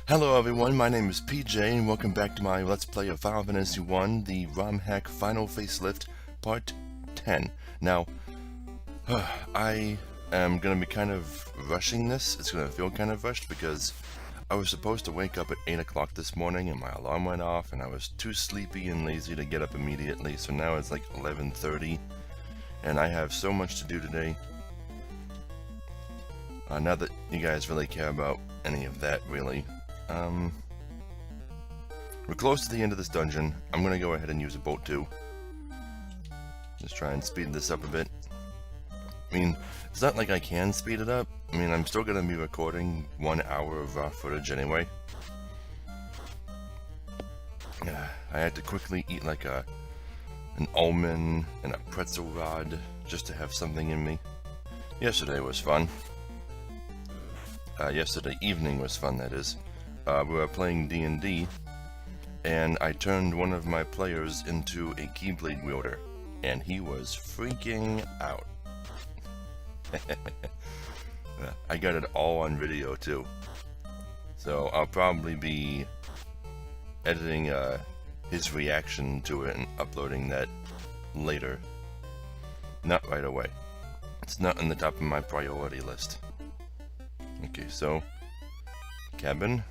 Hello everyone, my name is PJ and welcome back to my Let's Play of Final Fantasy 1, the ROM hack Final Facelift Part 10. Now, I am going to be kind of rushing this. It's going to feel kind of rushed because I was supposed to wake up at 8 o'clock this morning and my alarm went off and I was too sleepy and lazy to get up immediately, so now it's like 11:30 and I have so much to do today. Not that you guys really care about any of that, really. We're close to the end of this dungeon. I'm gonna go ahead and use a boat too. Just try and speed this up a bit. I mean, it's not like I can speed it up. I mean, I'm still gonna be recording 1 hour of raw footage anyway. I had to quickly eat like an almond and a pretzel rod just to have something in me. Yesterday was fun. Yesterday evening was fun, that is. We were playing D&D, and I turned one of my players into a Keyblade wielder, and he was freaking out. I got it all on video too, so I'll probably be editing his reaction to it and uploading that later. Not right away. It's not on the top of my priority list. Okay, so cabin.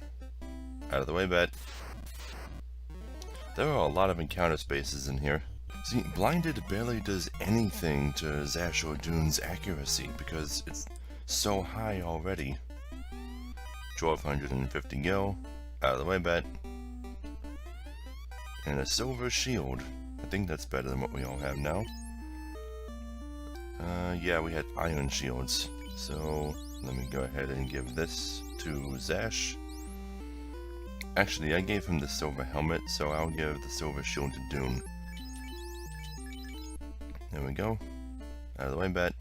Out of the way, bet. There are a lot of encounter spaces in here. See, Blinded barely does anything to Zash or Dune's accuracy because it's so high already. 1250 gil. Out of the way, bet. And a silver shield. I think that's better than what we all have now. Yeah, we had iron shields. So, let me go ahead and give this to Zash. Actually, I gave him the silver helmet, so I'll give the silver shield to Dune. There we go. Out of the way, bat.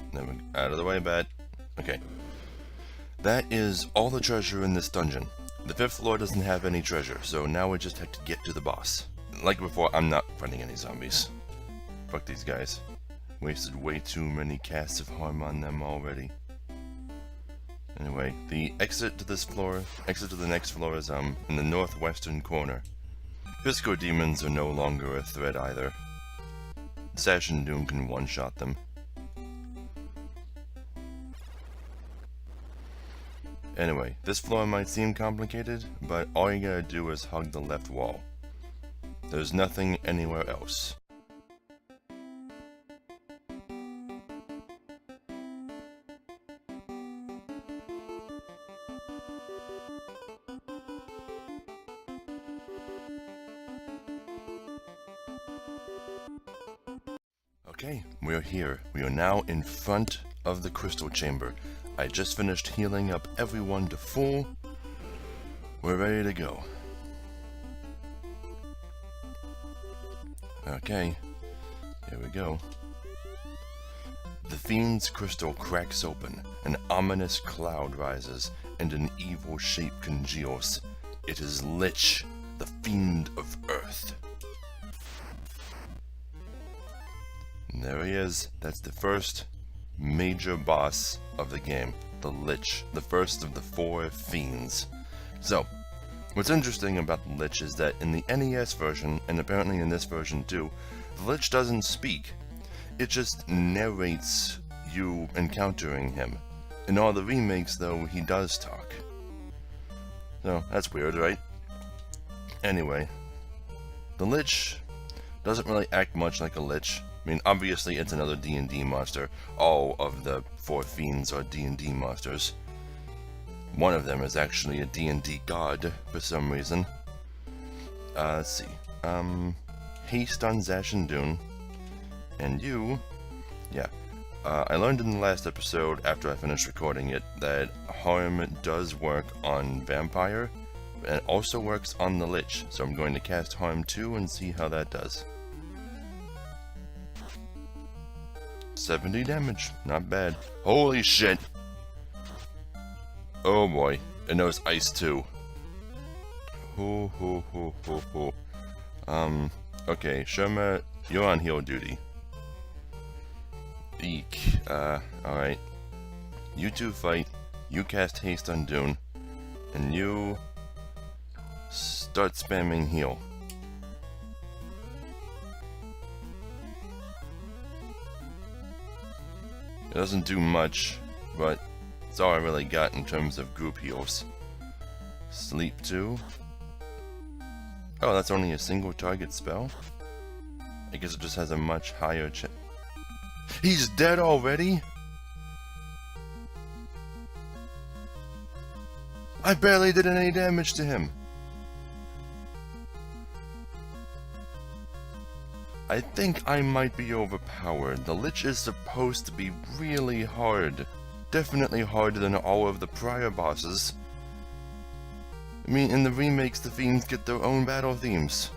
Out of the way, bat. Okay. That is all the treasure in this dungeon. The 5th floor doesn't have any treasure, so now we just have to get to the boss. Like before, I'm not fighting any zombies. Fuck these guys. Wasted way too many casts of harm on them already. Anyway, the exit to this floor, exit to the next floor is in the northwestern corner. Pisco demons are no longer a threat either. Zash and Doom can one-shot them. Anyway, this floor might seem complicated, but all you gotta do is hug the left wall. There's nothing anywhere else. Okay, we are here. We are now in front of the crystal chamber. I just finished healing up everyone to full. We're ready to go. Okay, here we go. The fiend's crystal cracks open, an ominous cloud rises, and an evil shape congeals. It is Lich, the fiend of earth. And there he is. That's the first major boss of the game, the Lich, the first of the 4 fiends. So, what's interesting about the Lich is that in the NES version, and apparently in this version too, the Lich doesn't speak. It just narrates you encountering him. In all the remakes, though, he does talk. So, that's weird, right? Anyway, the Lich doesn't really act much like a Lich. I mean, obviously it's another D&D monster. All of the 4 fiends are D&D monsters. One of them is actually a D&D god for some reason. Let's see. Haste on Zash and Dune. And you... Yeah. I learned in the last episode, after I finished recording it, that harm does work on Vampire, and it also works on the Lich. So I'm going to cast harm too and see how that does. 70 damage, not bad. Holy shit! Oh boy, it knows ice too. Ho ho ho ho ho. Okay, Sherma, you're on heal duty. Eek. Alright. You two fight, you cast haste on Dune, and you start spamming heal. It doesn't do much, but it's all I really got in terms of group heals. Sleep 2. Oh, that's only a single target spell? I guess it just has a much higher chance. He's dead already? I barely did any damage to him. I think I might be overpowered. The Lich is supposed to be really hard. Definitely harder than all of the prior bosses. I mean, in the remakes, the fiends get their own battle themes.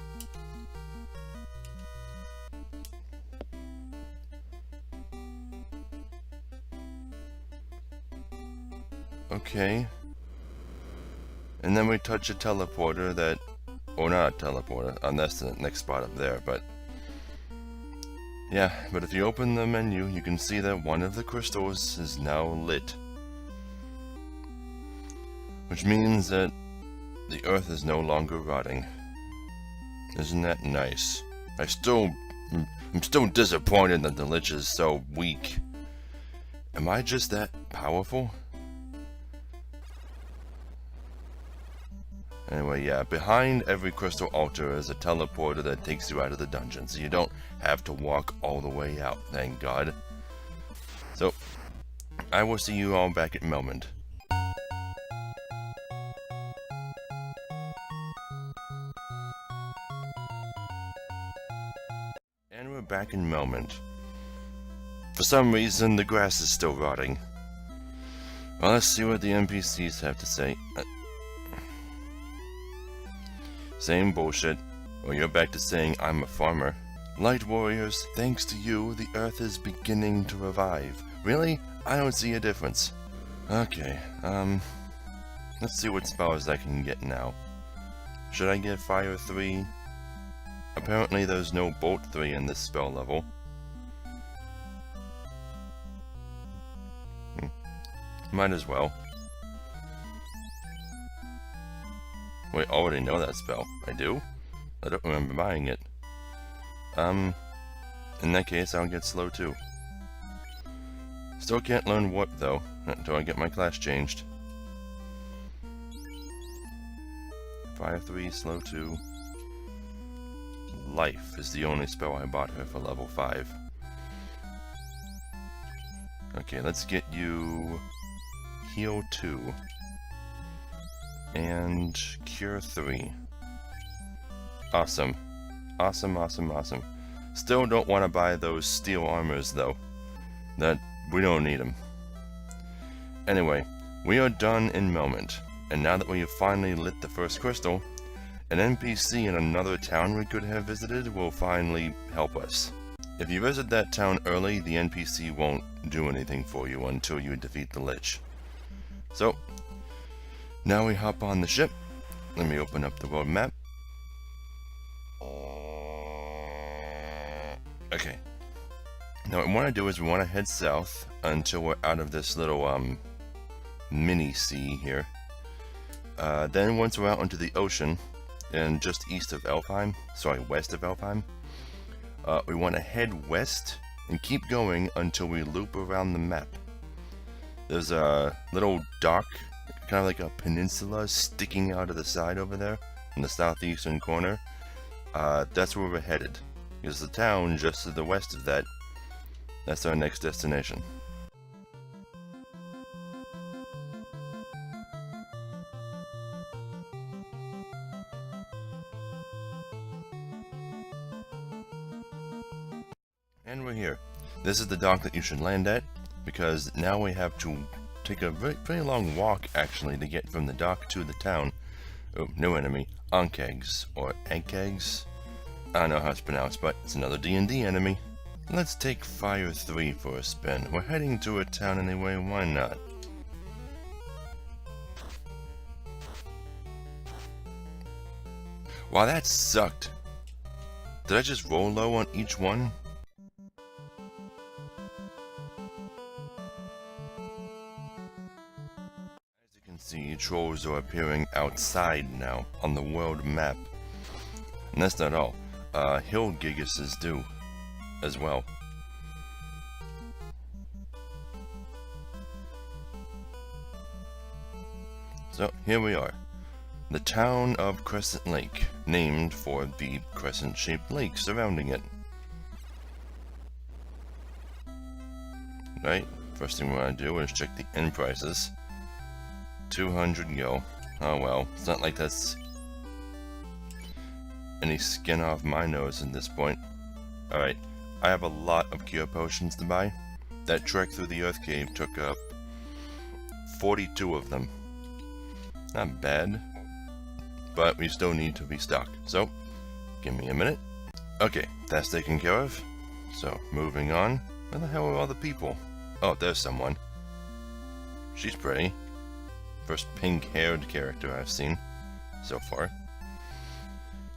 Okay. And then we touch a teleporter that... or not a teleporter, that's the next spot up there, but... yeah, but if you open the menu, you can see that one of the crystals is now lit. Which means that the earth is no longer rotting. Isn't that nice? I'm still disappointed that the Lich is so weak. Am I just that powerful? Anyway, yeah, behind every crystal altar is a teleporter that takes you out of the dungeon, so you don't have to walk all the way out, thank God. So, I will see you all back at Melmond. And we're back in Melmond. For some reason, the grass is still rotting. Well, let's see what the NPCs have to say. Same bullshit. Well, you're back to saying I'm a farmer. Light warriors, thanks to you, the earth is beginning to revive. Really? I don't see a difference. Okay, let's see what spells I can get now. Should I get Fire 3? Apparently there's no Bolt 3 in this spell level. Might as well. Wait, I already know that spell. I do? I don't remember buying it. In that case, I'll get Slow 2. Still can't learn Warp, though, until I get my class changed. Fire 3, Slow 2. Life is the only spell I bought her for level 5. Okay, let's get you... Heal 2. And Cure 3. Awesome. Awesome, awesome, awesome. Still don't want to buy those steel armors, though. We don't need them. Anyway, we are done in Melmond, and now that we have finally lit the first crystal, an NPC in another town we could have visited will finally help us. If you visit that town early, the NPC won't do anything for you until you defeat the Lich. So, now we hop on the ship. Let me open up the world map. Okay. Now what we want to do is we want to head south until we're out of this little mini sea here. Then once we're out into the ocean and just east of Elfheim, sorry, west of Elfheim, we want to head west and keep going until we loop around the map. There's a little dock, kind of like a peninsula sticking out of the side over there in the southeastern corner. That's where we're headed. Because the town just to the west of that, that's our next destination. And we're here. This is the dock that you should land at, because now we have to take a very long walk, actually, to get from the dock to the town. Oh, new enemy. Ankegs, or Ankegs. I don't know how it's pronounced, but it's another D&D enemy. Let's take Fire 3 for a spin. We're heading to a town anyway, why not? Wow, that sucked. Did I just roll low on each one? As you can see, trolls are appearing outside now on the world map. And that's not all. Hill Gigases do as well. So here we are. The town of Crescent Lake, named for the crescent-shaped lake surrounding it. Right, first thing we want to do is check the end prices. 200 gil. Oh well, it's not like that's any skin off my nose at this point. Alright, I have a lot of cure potions to buy. That trek through the Earth Cave took up 42 of them. Not bad, but we still need to restock. So, give me a minute. Okay, that's taken care of. So, moving on. Where the hell are all the people? Oh, there's someone. She's pretty. First pink-haired character I've seen so far.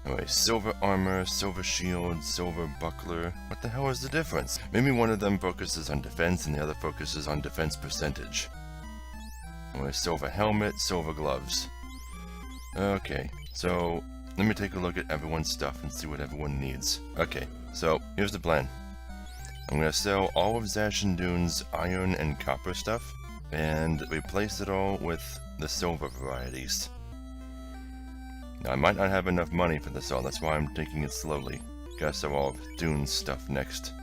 Anyway, silver armor, silver shield, silver buckler. What the hell is the difference? Maybe one of them focuses on defense and the other focuses on defense percentage. Anyway, silver helmet, silver gloves. Okay, so let me take a look at everyone's stuff and see what everyone needs. Okay, so here's the plan. I'm going to sell all of Zashindune's iron and copper stuff and replace it all with the silver varieties. Now, I might not have enough money for this all, that's why I'm taking it slowly. Gotta sell all of Dune's stuff next.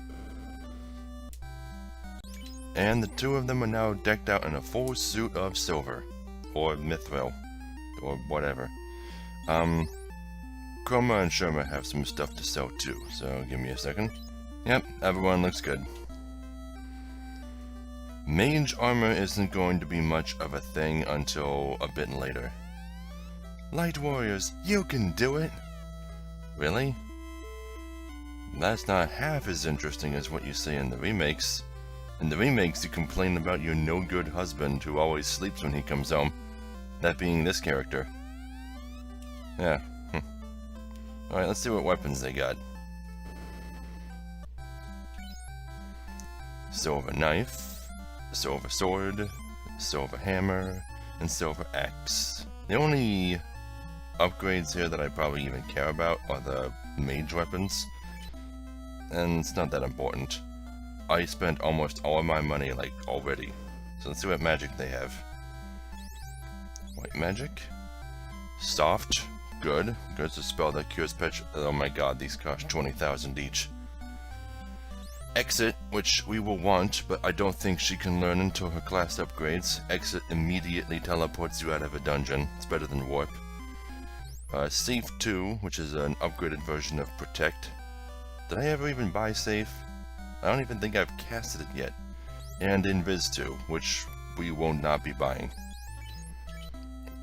And the two of them are now decked out in a full suit of silver. Or mithril. Or whatever. Chroma and Sherma have some stuff to sell too, so give me a second. Yep, everyone looks good. Mage armor isn't going to be much of a thing until a bit later. Light warriors, you can do it! Really? That's not half as interesting as what you say in the remakes. In the remakes, you complain about your no-good husband who always sleeps when he comes home. That being this character. Yeah. Alright, let's see what weapons they got. Silver knife, silver sword, silver hammer, and silver axe. The only upgrades here that I probably even care about are the mage weapons. And it's not that important. I spent almost all of my money, like, already. So let's see what magic they have. White magic. Soft. Good. Goes a spell that cures pet. Oh my god, these cost 20,000 each. Exit, which we will want, but I don't think she can learn until her class upgrades. Exit immediately teleports you out of a dungeon. It's better than warp. Safe 2, which is an upgraded version of Protect. Did I ever even buy Safe? I don't even think I've casted it yet. And Invis 2, which we will not be buying.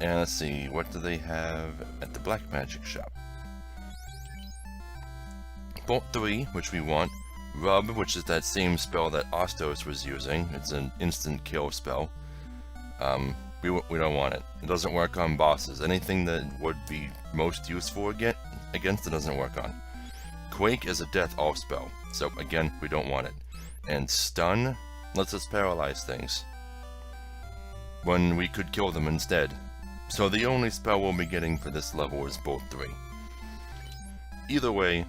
And let's see, what do they have at the Black Magic shop? Bolt 3, which we want. Rub, which is that same spell that Ostos was using. It's an instant kill spell. We don't want it. It doesn't work on bosses. Anything that would be most useful against it doesn't work on. Quake is a death all spell, so again, we don't want it. And Stun lets us paralyze things when we could kill them instead. So the only spell we'll be getting for this level is Bolt 3. Either way,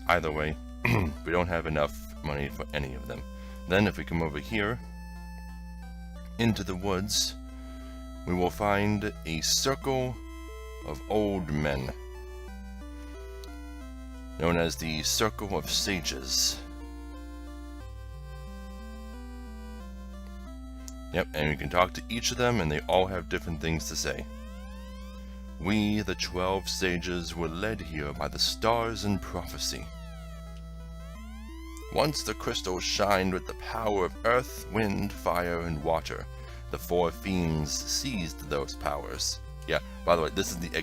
we don't have enough money for any of them. Then if we come over here, into the woods, we will find a circle of old men, known as the Circle of Sages. Yep, and we can talk to each of them, and they all have different things to say. We, the 12 sages, were led here by the stars and prophecy. Once the crystals shined with the power of earth, wind, fire, and water. The 4 fiends seized those powers. Yeah, by the way, this is the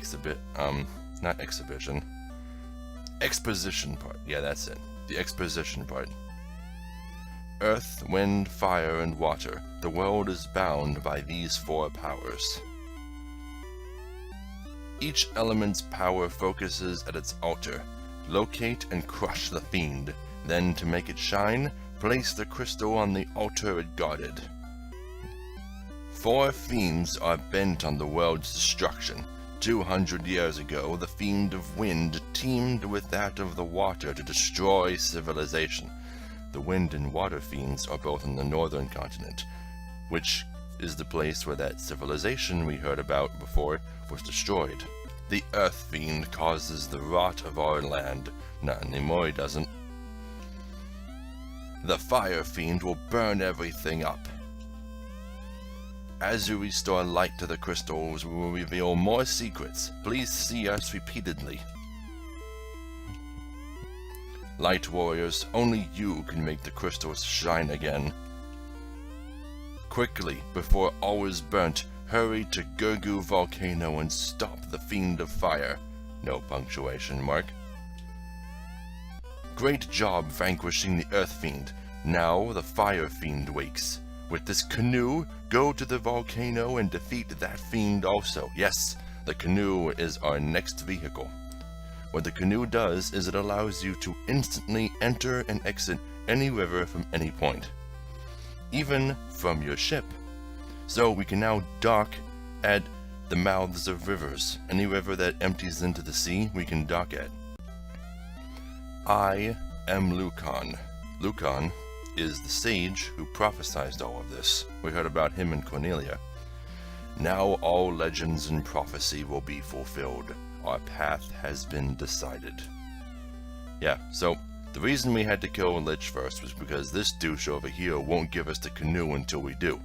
exposition part. Yeah, that's it. The exposition part. Earth, wind, fire, and water. The world is bound by these 4 powers. Each element's power focuses at its altar. Locate and crush the fiend. Then, to make it shine, place the crystal on the altar it guarded. 4 fiends are bent on the world's destruction. 200 years ago, the fiend of wind teamed with that of the water to destroy civilization. The wind and water fiends are both in the northern continent, which is the place where that civilization we heard about before was destroyed. The earth fiend causes the rot of our land. Not anymore, he doesn't. The fire fiend will burn everything up. As you restore light to the crystals, we will reveal more secrets. Please see us repeatedly. Light warriors, only you can make the crystals shine again. Quickly, before all is burnt, hurry to Gurgu Volcano and stop the Fiend of Fire. No punctuation mark. Great job vanquishing the Earth Fiend. Now the Fire Fiend wakes. With this canoe, go to the volcano and defeat that fiend also. Yes, the canoe is our next vehicle. What the canoe does is it allows you to instantly enter and exit any river from any point, even from your ship. So we can now dock at the mouths of rivers. Any river that empties into the sea, we can dock at. I am Lucan. Lucan is the sage who prophesied all of this. We heard about him in Cornelia. Now all legends and prophecy will be fulfilled. Our path has been decided. Yeah, so the reason we had to kill Lich first was because this douche over here won't give us the canoe until we do.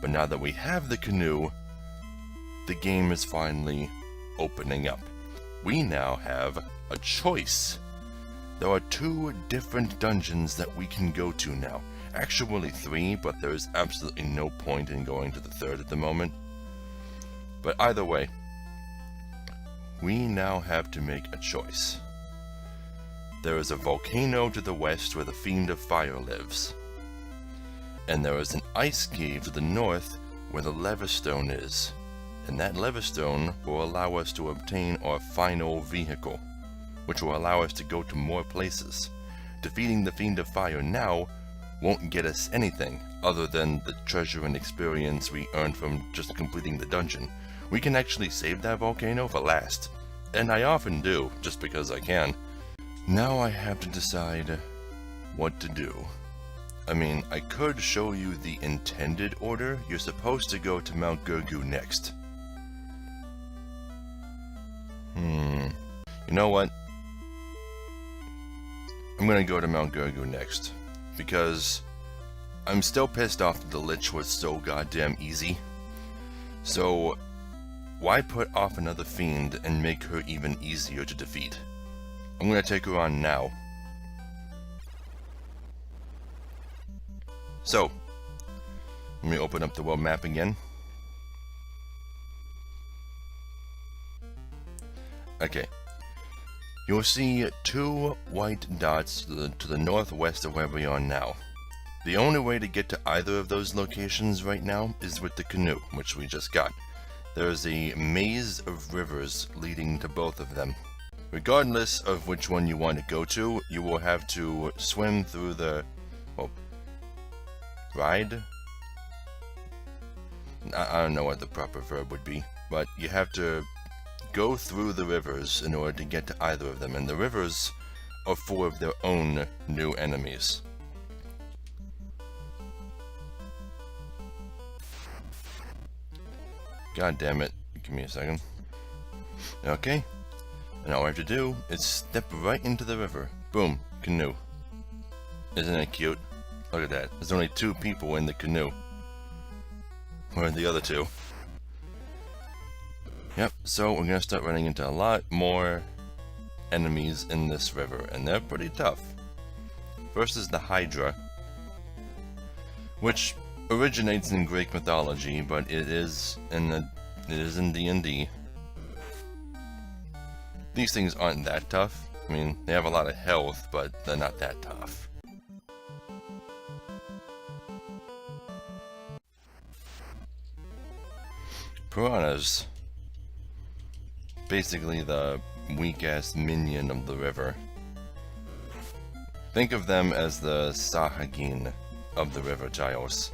But now that we have the canoe, the game is finally opening up. We now have a choice. There are 2 different dungeons that we can go to now. Actually 3, but there is absolutely no point in going to the 3rd at the moment. But either way, we now have to make a choice. There is a volcano to the west where the Fiend of Fire lives. And there is an ice cave to the north where the Levistone is. And that Levistone will allow us to obtain our final vehicle, which will allow us to go to more places. Defeating the Fiend of Fire now won't get us anything other than the treasure and experience we earned from just completing the dungeon. We can actually save that volcano for last, and I often do, just because I can. Now I have to decide what to do. I mean, I could show you the intended order. You're supposed to go to Mount Gurgu next. You know what? I'm gonna go to Mount Gurgu next, because I'm still pissed off that the Lich was so goddamn easy. So, why put off another fiend and make her even easier to defeat? I'm gonna take her on now. So, let me open up the world map again. Okay. You'll see 2 white dots to the northwest of where we are now. The only way to get to either of those locations right now is with the canoe, which we just got. There is a maze of rivers leading to both of them. Regardless of which one you want to go to, you will have to swim through the... well, ride? I don't know what the proper verb would be, but you have to go through the rivers in order to get to either of them, and the rivers are full of their own new enemies. God damn it. Give me a second. Okay. And all I have to do is step right into the river. Boom. Canoe. Isn't it cute? Look at that. There's only 2 people in the canoe. Where are the other 2? Yep, so we're gonna start running into a lot more enemies in this river, and they're pretty tough. First is the Hydra, which originates in Greek mythology, but it is in D&D. These things aren't that tough. I mean, they have a lot of health, but they're not that tough. Piranhas. Basically the weak-ass minion of the river. Think of them as the Sahagin of the river, Giles.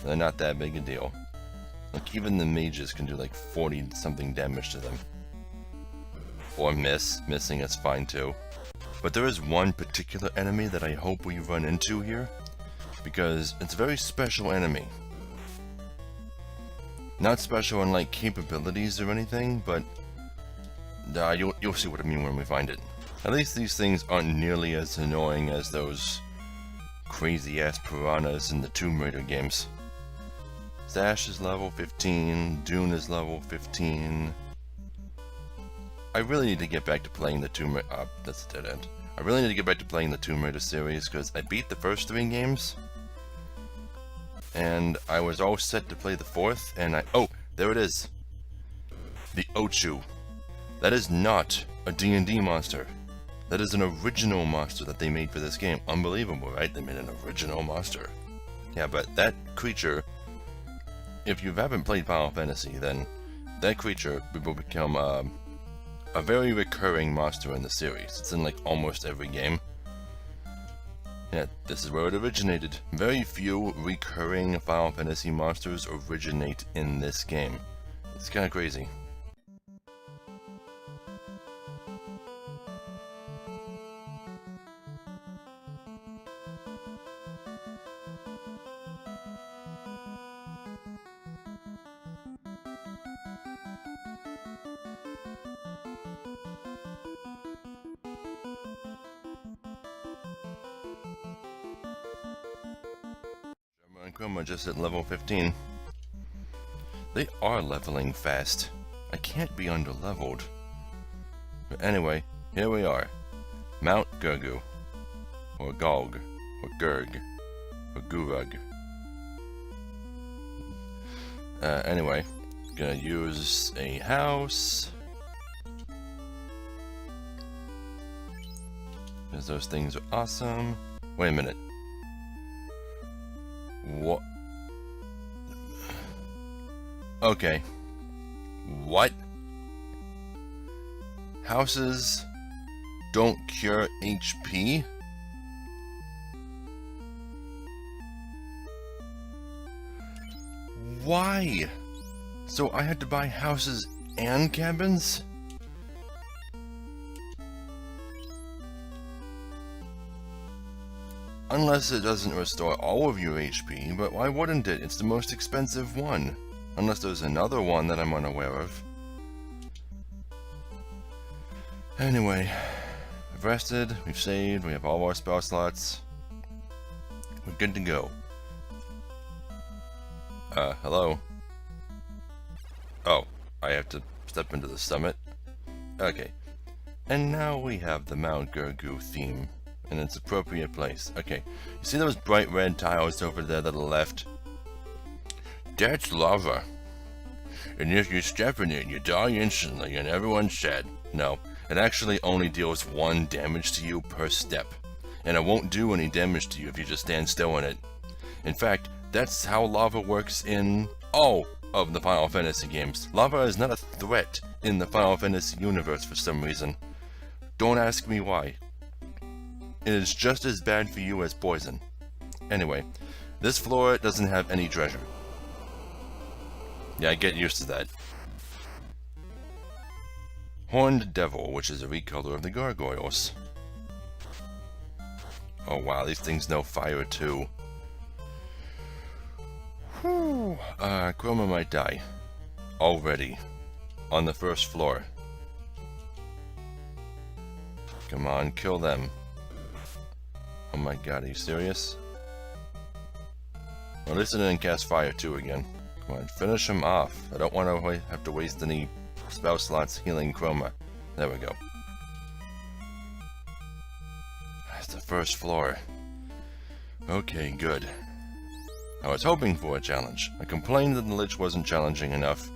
They're not that big a deal. Like, even the mages can do like 40 something damage to them. Or missing is fine too. But there is one particular enemy that I hope we run into here, because it's a very special enemy. Not special in like capabilities or anything, but you'll see what I mean when we find it. At least these things aren't nearly as annoying as those crazy-ass piranhas in the Tomb Raider games. Zash is level 15, Dune is level 15. I really need to get back to playing the Tomb Raider... that's a dead end. I really need to get back to playing the Tomb Raider series, because I beat the first 3 games, and I was all set to play the 4th, and oh, there it is! The Ochu. That is not a D&D monster. That is an original monster that they made for this game. Unbelievable, right? They made an original monster. Yeah, but that creature, if you haven't played Final Fantasy, then that creature will become a very recurring monster in the series. It's in like almost every game. Yeah, this is where it originated. Very few recurring Final Fantasy monsters originate in this game. It's kind of crazy. And Chroma just at level 15. They are leveling fast. I can't be underleveled. But anyway, here we are. Mount Gurgu. Or Gog. Or Gurg. Or Gurug. Anyway, gonna use a house. Because those things are awesome. Wait a minute. What? Okay. What? Houses don't cure HP? Why? So I had to buy houses and cabins? Unless it doesn't restore all of your HP, but why wouldn't it? It's the most expensive one. Unless there's another one that I'm unaware of. Anyway, we've rested, we've saved, we have all our spell slots. We're good to go. Hello? Oh, I have to step into the summit? Okay. And now we have the Mount Gurgu theme in its appropriate place. Okay, you see those bright red tiles over there to the left? That's lava. And if you step in it, you die instantly and everyone's sad. No, it actually only deals 1 damage to you per step. And it won't do any damage to you if you just stand still in it. In fact, that's how lava works in all of the Final Fantasy games. Lava is not a threat in the Final Fantasy universe for some reason. Don't ask me why. It is just as bad for you as poison. Anyway, this floor doesn't have any treasure. Yeah, I get used to that. Horned Devil, which is a recolor of the gargoyles. Oh wow, these things know fire too. Whew. Chroma might die. Already. On the first floor. Come on, kill them. Oh my god, are you serious? Well, at least I didn't cast fire too again. Come on, finish him off. I don't want to have to waste any spell slots healing Chroma. There we go. That's the first floor. Okay, good. I was hoping for a challenge. I complained that the Lich wasn't challenging enough.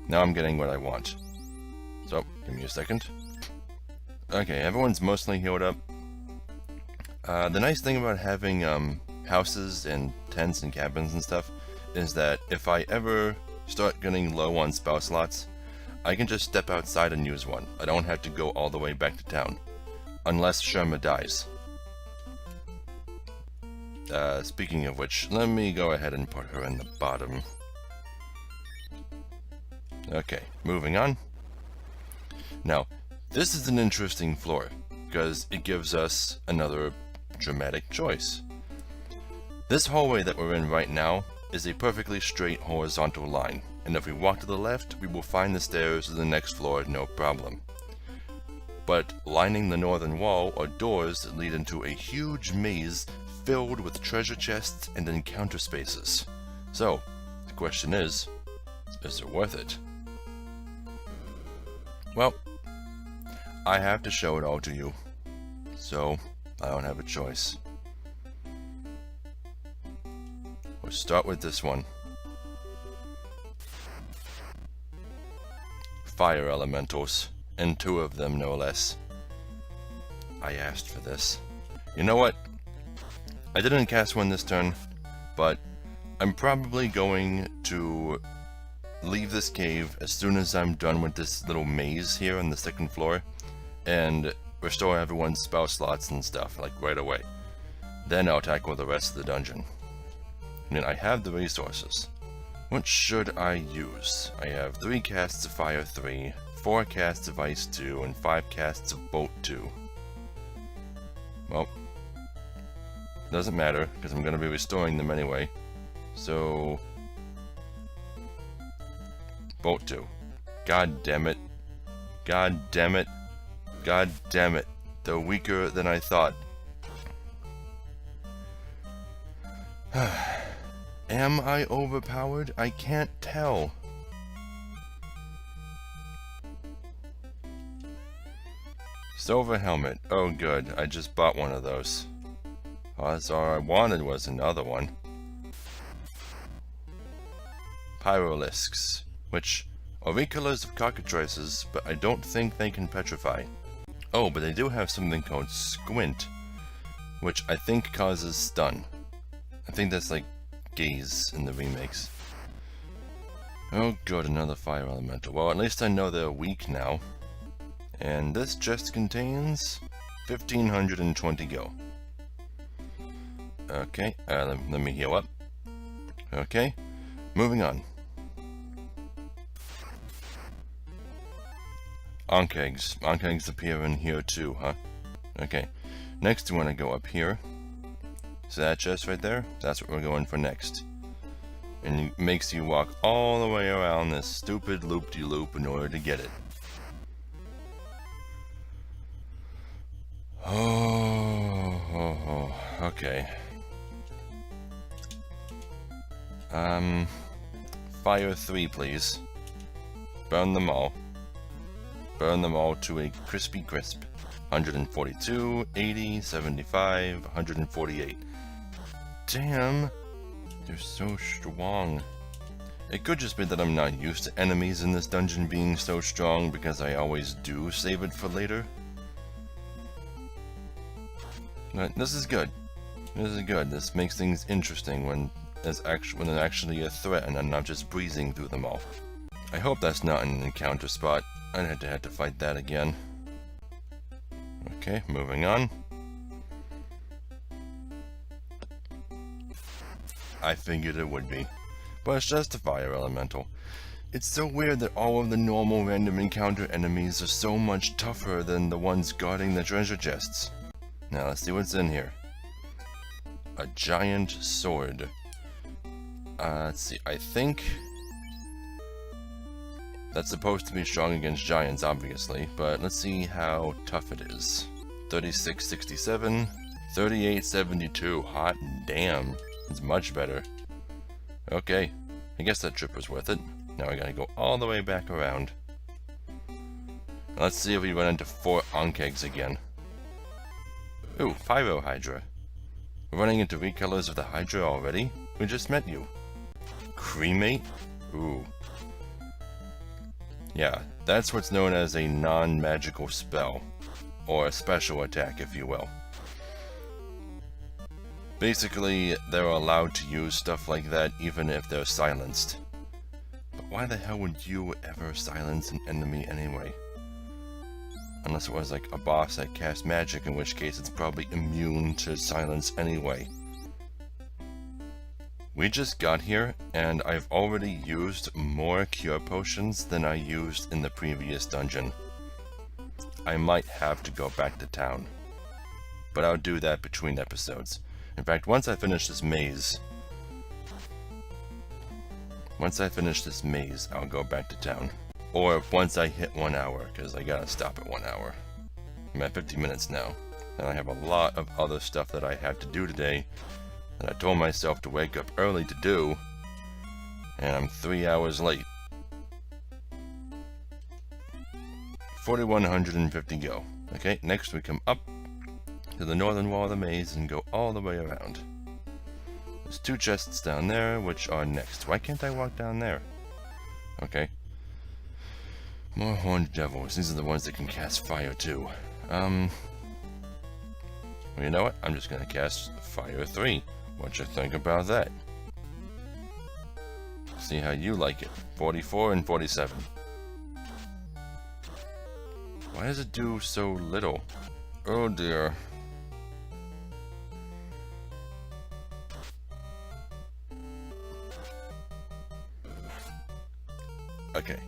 Now I'm getting what I want. So, give me a second. Okay, everyone's mostly healed up. The nice thing about having houses and tents and cabins and stuff is that if I ever start getting low on spell slots, I can just step outside and use one. I don't have to go all the way back to town. Unless Sherma dies. Speaking of which, let me go ahead and put her in the bottom. Okay, moving on. Now, this is an interesting floor, because it gives us another dramatic choice. This hallway that we're in right now is a perfectly straight horizontal line, and if we walk to the left, we will find the stairs to the next floor no problem. But lining the northern wall are doors that lead into a huge maze filled with treasure chests and encounter spaces. So, the question is it worth it? Well, I have to show it all to you, so I don't have a choice. We'll start with this one. Fire elementals, and 2 of them no less. I asked for this. You know what? I didn't cast one this turn, but I'm probably going to leave this cave as soon as I'm done with this little maze here on the 2nd floor, and restore everyone's spell slots and stuff, like right away. Then I'll tackle the rest of the dungeon. I mean, I have the resources. What should I use? I have 3 casts of Fire 3, 4 casts of Ice 2, and 5 casts of Bolt 2. Well, doesn't matter, because I'm going to be restoring them anyway. So, Bolt 2. God damn it. God damn it. God damn it. They're weaker than I thought. Am I overpowered? I can't tell. Silver helmet. Oh good, I just bought one of those. Oh, that's all I wanted was another one. Pyrolisks, which are recolors of cockatrices, but I don't think they can petrify. Oh, but they do have something called Squint, which I think causes stun. I think that's like Gaze in the remakes. Oh good, another fire elemental. Well, at least I know they're weak now. And this just contains 1520 go. Okay, let me heal up. Okay, moving on. Ankh-eggs. Ankh-eggs appear in here too, huh? Okay, next we want to go up here. So that chest right there, that's what we're going for next. And it makes you walk all the way around this stupid loop-de-loop in order to get it. Oh, okay. Fire 3, please. Burn them all. Burn them all to a crispy crisp. 142, 80, 75, 148. Damn, they're so strong. It could just be that I'm not used to enemies in this dungeon being so strong because I always do save it for later. But this is good. This is good. This makes things interesting when there's actually a threat and I'm not just breezing through them all. I hope that's not an encounter spot. I'd have to fight that again. Okay, moving on. I figured it would be, but it's just a fire elemental. It's so weird that all of the normal random encounter enemies are so much tougher than the ones guarding the treasure chests. Now let's see what's in here. A giant sword. Let's see, I think that's supposed to be strong against giants, obviously, but let's see how tough it is. 3667, 3872, hot damn. It's much better. Okay, I guess that trip was worth it. Now I gotta go all the way back around. Now let's see if we run into 4 Ankh-eggs again. Ooh, Pyro Hydra. We're running into recolors of the Hydra already? We just met you. Cremate? Ooh. Yeah, that's what's known as a non-magical spell. Or a special attack, if you will. Basically, they're allowed to use stuff like that even if they're silenced. But why the hell would you ever silence an enemy anyway? Unless it was like a boss that cast magic, in which case it's probably immune to silence anyway. We just got here, and I've already used more cure potions than I used in the previous dungeon. I might have to go back to town, but I'll do that between episodes. In fact, once I finish this maze, I'll go back to town. Or once I hit 1 hour, because I gotta stop at 1 hour. I'm at 50 minutes now, and I have a lot of other stuff that I have to do today that I told myself to wake up early to do, and I'm 3 hours late. 4,150 go. Okay, next we come up to the northern wall of the maze and go all the way around. There's 2 chests down there, which are next. Why can't I walk down there? Okay. More horned devils. These are the ones that can cast fire too. Well, you know what? I'm just gonna cast Fire 3. What you think about that? See how you like it. 44 and 47. Why does it do so little? Oh dear. Okay.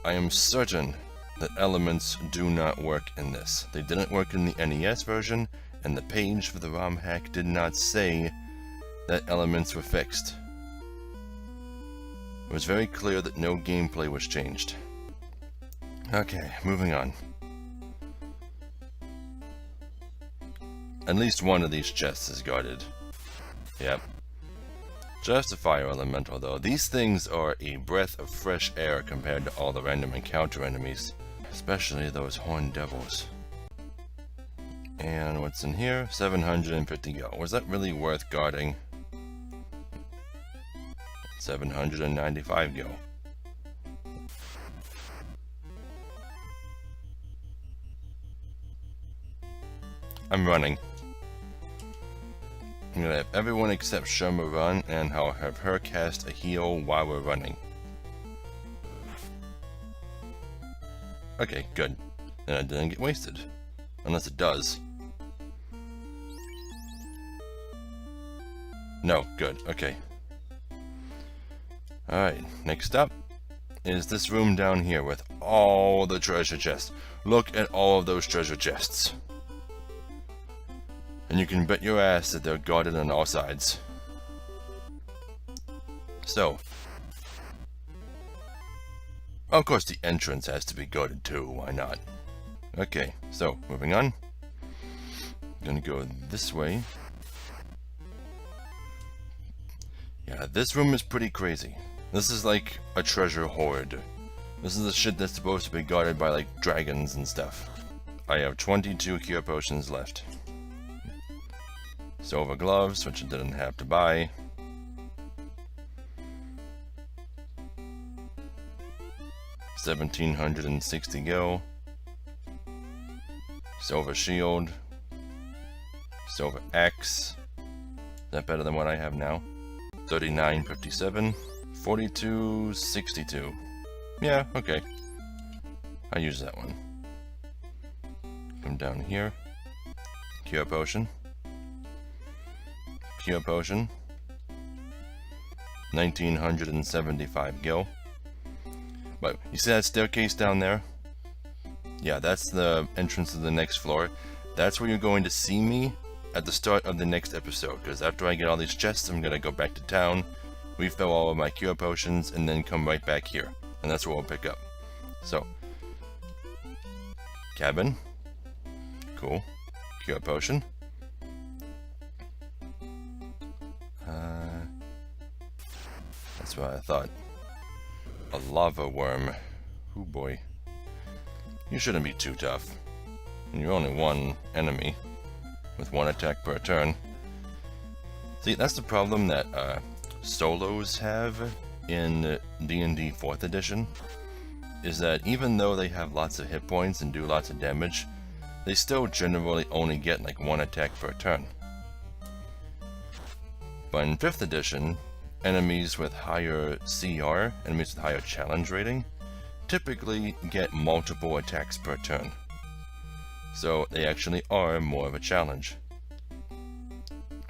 I am certain that elements do not work in this. They didn't work in the NES version, and the page for the ROM hack did not say that elements were fixed. It was very clear that no gameplay was changed. Okay, moving on. At least one of these chests is guarded. Yep. Just a fire elemental though. These things are a breath of fresh air compared to all the random encounter enemies. Especially those horned devils. And what's in here? 750 go. Was that really worth guarding? 795 go. I'm running. I'm gonna have everyone except Sherma run, and I'll have her cast a heal while we're running. Okay, good. Then I didn't get wasted. Unless it does. No, good, okay. Alright, next up is this room down here with all the treasure chests. Look at all of those treasure chests. And you can bet your ass that they're guarded on all sides. So, of course the entrance has to be guarded too, why not? Okay, so, moving on. I'm gonna go this way. Yeah, this room is pretty crazy. This is like a treasure hoard. This is the shit that's supposed to be guarded by like dragons and stuff. I have 22 cure potions left. Silver gloves, which I didn't have to buy. $1,760 gil. Silver shield. Silver axe. Is that better than what I have now? 39.57. 42.62. Yeah, okay. I use that one. Come down here. Cure potion. Cure potion. 1975 gil. But you see that staircase down there? Yeah, that's the entrance to the next floor. That's where you're going to see me at the start of the next episode, because after I get all these chests, I'm gonna go back to town, refill all of my cure potions, and then come right back here. And that's where we'll pick up. So, cabin. Cool. Cure potion. That's what I thought. A lava worm. Oh boy. You shouldn't be too tough. You're only one enemy, with one attack per turn. See, that's the problem that solos have in D&D 4th edition, is that even though they have lots of hit points and do lots of damage, they still generally only get like one attack per turn. But in 5th edition, enemies with higher CR, enemies with higher challenge rating, typically get multiple attacks per turn. So they actually are more of a challenge.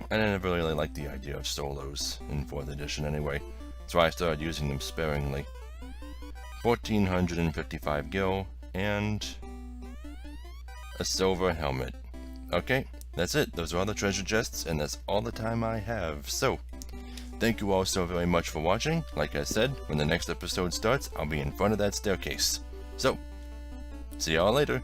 I never really liked the idea of solos in 4th edition anyway, so I started using them sparingly. 1455 gil, and a silver helmet. Okay, that's it. Those are all the treasure chests, and that's all the time I have. So, thank you all so very much for watching. Like I said, when the next episode starts, I'll be in front of that staircase. So, see y'all later.